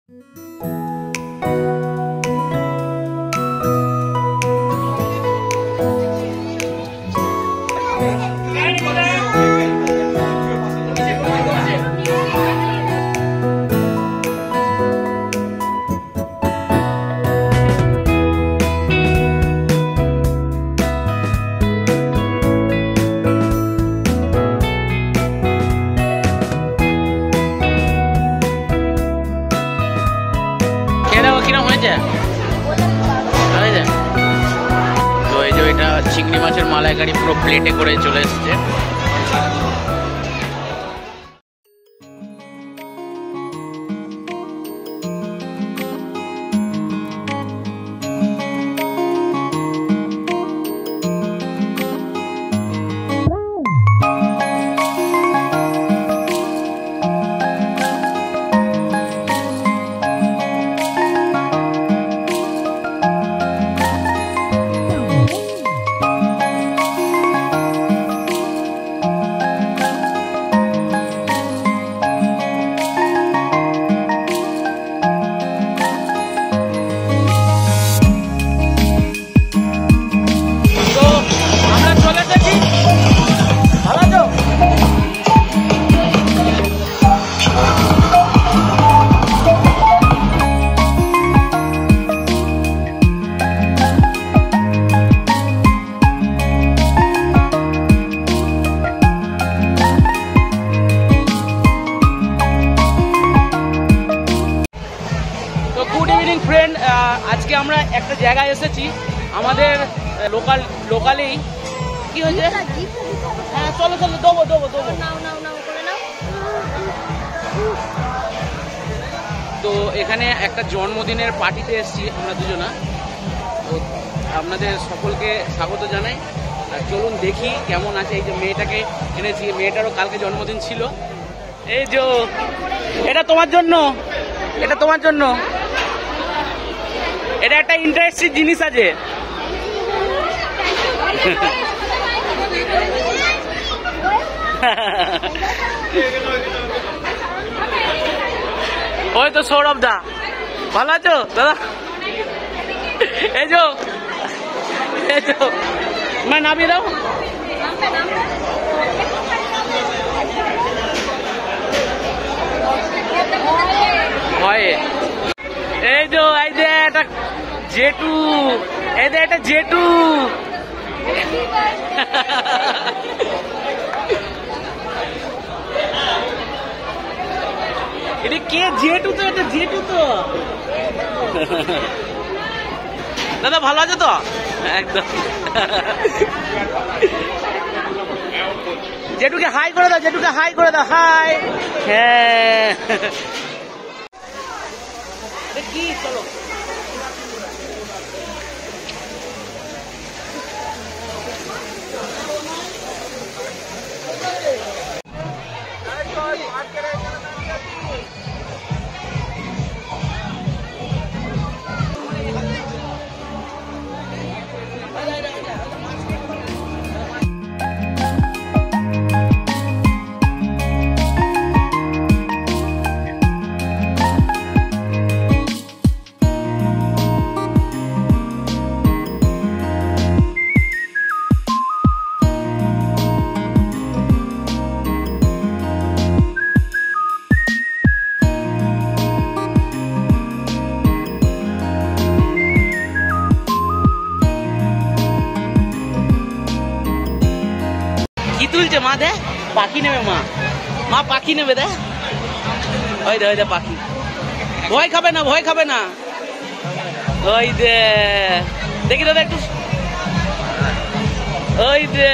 তো এই যে এটা চিংড়ি মাছের মালাইকারি পুরো প্লেটে করে চলে এসেছে। ফ্রেন্ড, আজকে আমরা একটা জায়গায় এসেছি আমাদের লোকালেই। কি হয়েছে? হ্যাঁ চলো চলো, দেবো দেবো দেবো। তো এখানে একটা জন্মদিনের পার্টিতে এসেছি আমরা দুজনা। তো আপনাদের সকলকে স্বাগত জানাই। আর চলুন দেখি কেমন আছে। এই যে মেয়েটাকে এনেছি, মেয়েটারও কালকে জন্মদিন ছিল। এই যে এটা তোমার জন্য, এটা তোমার জন্য। এটা একটা ইন্টারেস্টিং জিনিস আছে। ওই তো সৌরভ দা, ভালো আছো দাদা? এই যে নামিয়ে দাও। ভয়ে এই যে একটা জেটু, এই যে একটা জেটু। এটা কে? জেটু তো, এটা জেটু তো। দাদা ভালো আছে তো? একদম। জেটুকে হাই করে দাও, জেটুকে হাই করে দাও। হাই। হ্যাঁ কি, চলো। তুলছে মা, দে পাখি নেবে। মা পাখি নেবে, দে। ওই দে, ওই দে পাখি। ভয় খাবে না, ভয় খাবে না। ওই দে, দেখি দাদা একটু। ওই দে,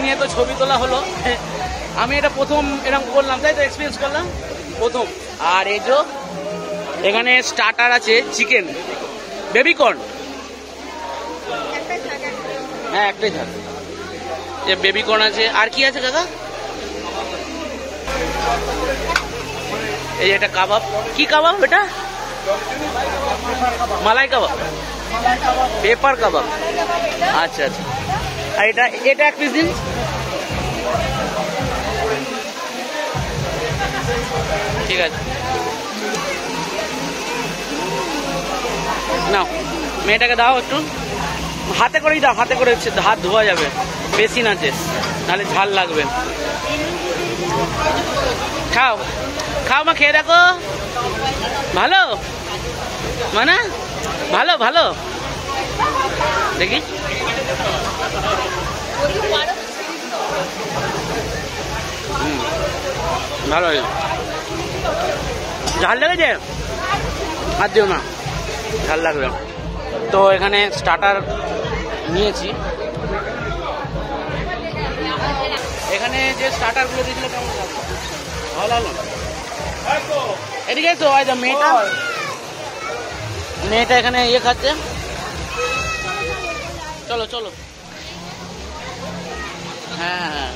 নিয়ে তো ছবি তোলা হলো। আমি এটা প্রথম এরকম করলাম, তাই তো এক্সপিরিয়েন্স করলাম প্রথম। আর এই যে এখানে স্টার্টার আছে চিকেন বেবিকর্ন, হ্যাঁ একটাই থাক, যে বেবিকর্ন আছে। আর কি আছে কাকা? এই এটা কাবাব, কি কাবাব এটা? মালাই কাবাব, পেপার কাবাব, আচ্ছা আচ্ছা। আর এটা এটা এক পিস দিন। ঠিক আছে নাও, মেয়েটাকে দাও একটু, হাতে করেই দাও, হাতে করে হাত ধোয়া যাবে, বেশি আছে নাহলে ঝাল লাগবে। খাও খাও মা, খেয়ে দেখো, ভালো মানে ভালো ভালো, দেখি ভালো হয়েছে। ঝাল লেগেছে? আর দিও না, ঝাল লাগবে। তো এখানে স্টার্টার নিয়েছি, এখানে যে স্টার্টারগুলো দিয়েছিল কেমন ভালো হলো? এদিকে তো মেয়েটা মেয়েটা এখানে ইয়ে খাচ্ছে, চলো চলো। হ্যাঁ হ্যাঁ,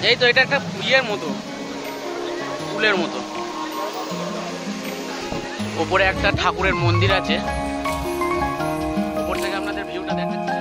এই তো এটা একটা ইয়ের মতো, ফুলের মতো, ওপরে একটা ঠাকুরের মন্দির আছে, ওপর থেকে আপনাদের ভিউটা দেখাচ্ছি।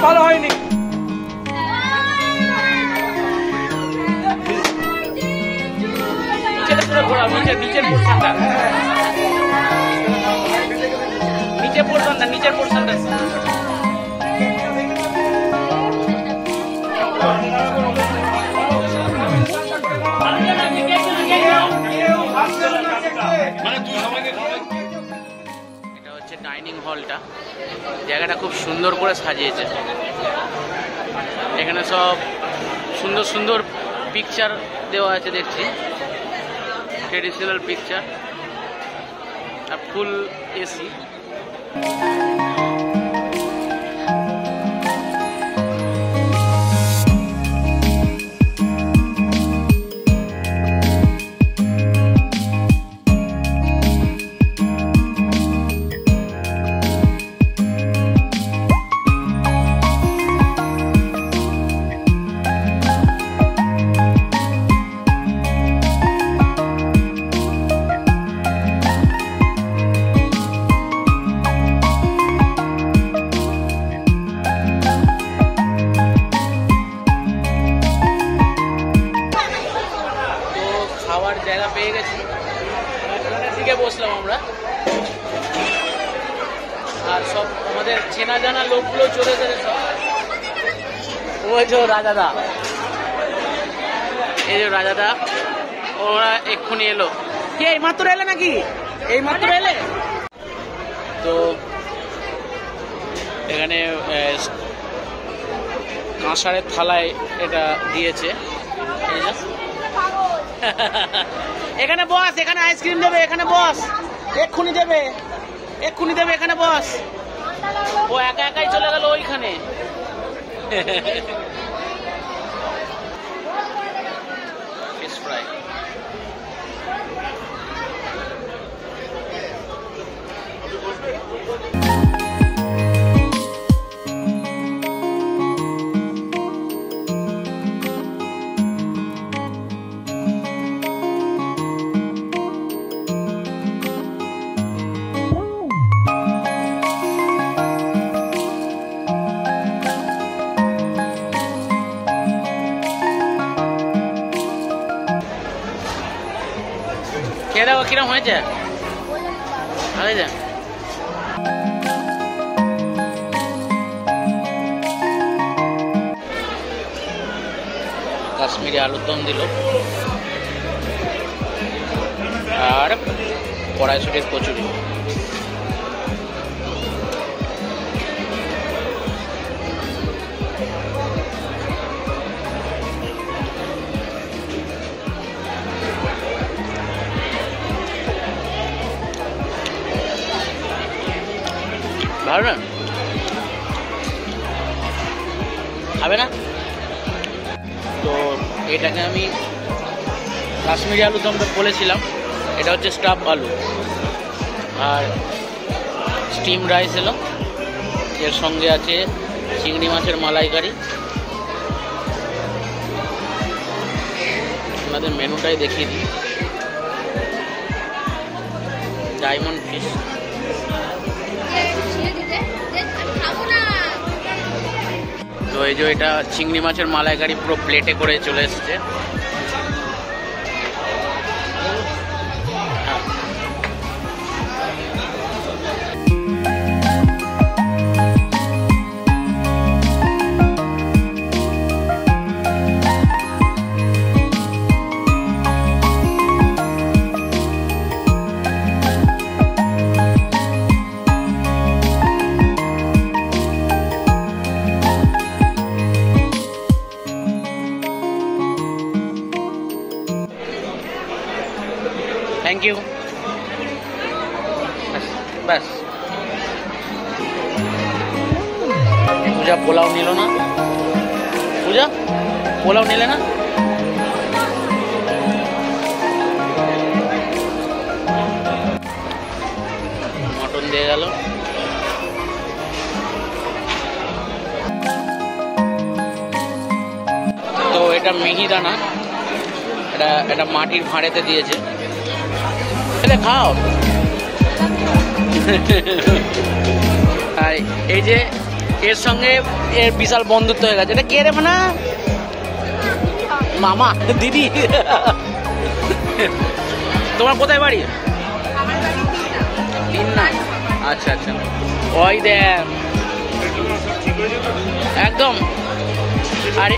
ভালো হয়নি। নিচের পোর্শনটা, নিচের পোর্শনটা, নিচের পোর্শনটা এটা হচ্ছে ডাইনিং হলটা, জায়গাটা খুব সুন্দর করে সাজিয়েছে। এখানে সব সুন্দর সুন্দর পিকচার দেওয়া আছে দেখছি, ট্রেডিশনাল পিকচার, আর ফুল এসি। আর সব আমাদের চেনা জানা লোকগুলো চলে এসেছে সব। ওই যে রাজাদা, এই যে রাজাদা, ওরা এক্ষুনি এলো। কে এই মাত্র এলে নাকি? এই মাত্র এলে? তো এখানে কাঁসারের থালায় এটা দিয়েছে। এখানে বস, এখানে আইসক্রিম দেবে, এখানে বস, এক্ষুনি দেবে, এক্ষুনি দেবে, এখানে বস। ও একা একাই চলে গেল ওইখানে। Fish fry. কিরম হয়েছে? হয়েছে। কাশ্মীরি আলুর দম দিল আর কড়াইশুটির কচুরি। ভালো না? খাবে না? তো এটাকে আমি কাশ্মীরি আলু দম বলেছিলাম, এটা হচ্ছে স্টাফ আলু আর স্টিম রাইস এলো, এর সঙ্গে আছে চিংড়ি মাছের মালাইকারি। আপনাদের মেনুটাই দেখিয়ে দিই। ডায়মন্ড ফিশ, তো এই যে এটা চিংড়ি মাছের মালাইকারি পুরো প্লেটে করে চলে এসছে। Thank you. ব্যাস, পূজা পোলাও নিল না? পূজা পোলাও নিলে না? মটন দিয়ে গেল। তো এটা মিহিদানা, এটা মাটির ভাঁড়েতে দিয়েছে। খাও। এই যে এর সঙ্গে এর বিশাল বন্ধুত্ব হয়ে গেছে। এটা কে রে? মানে মামা, দিদি। তোমার কোথায় বাড়ি? না, আচ্ছা আচ্ছা। ওই দেখ একদম। আর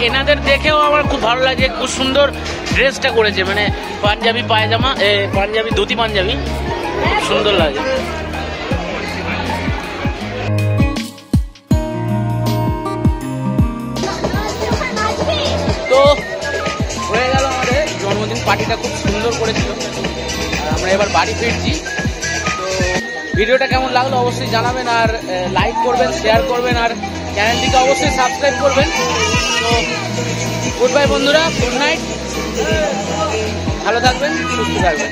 এনাদের দেখেও আমার খুব ভালো লাগে, খুব সুন্দর ড্রেসটা করেছে, মানে পাঞ্জাবি পায়জামা, পাঞ্জাবি ধুতি পাঞ্জাবি, খুব সুন্দর লাগে। তো হয়ে গেল আমাদের জন্মদিন পার্টিটা, খুব সুন্দর করেছিল। আমরা এবার বাড়ি ফিরছি। তো ভিডিওটা কেমন লাগলো অবশ্যই জানাবেন, আর লাইক করবেন, শেয়ার করবেন, আর চ্যানেলটিকে অবশ্যই সাবস্ক্রাইব করবেন। তো গুড বাই বন্ধুরা, গুড নাইট, ভালো থাকবেন, সুস্থ থাকবেন।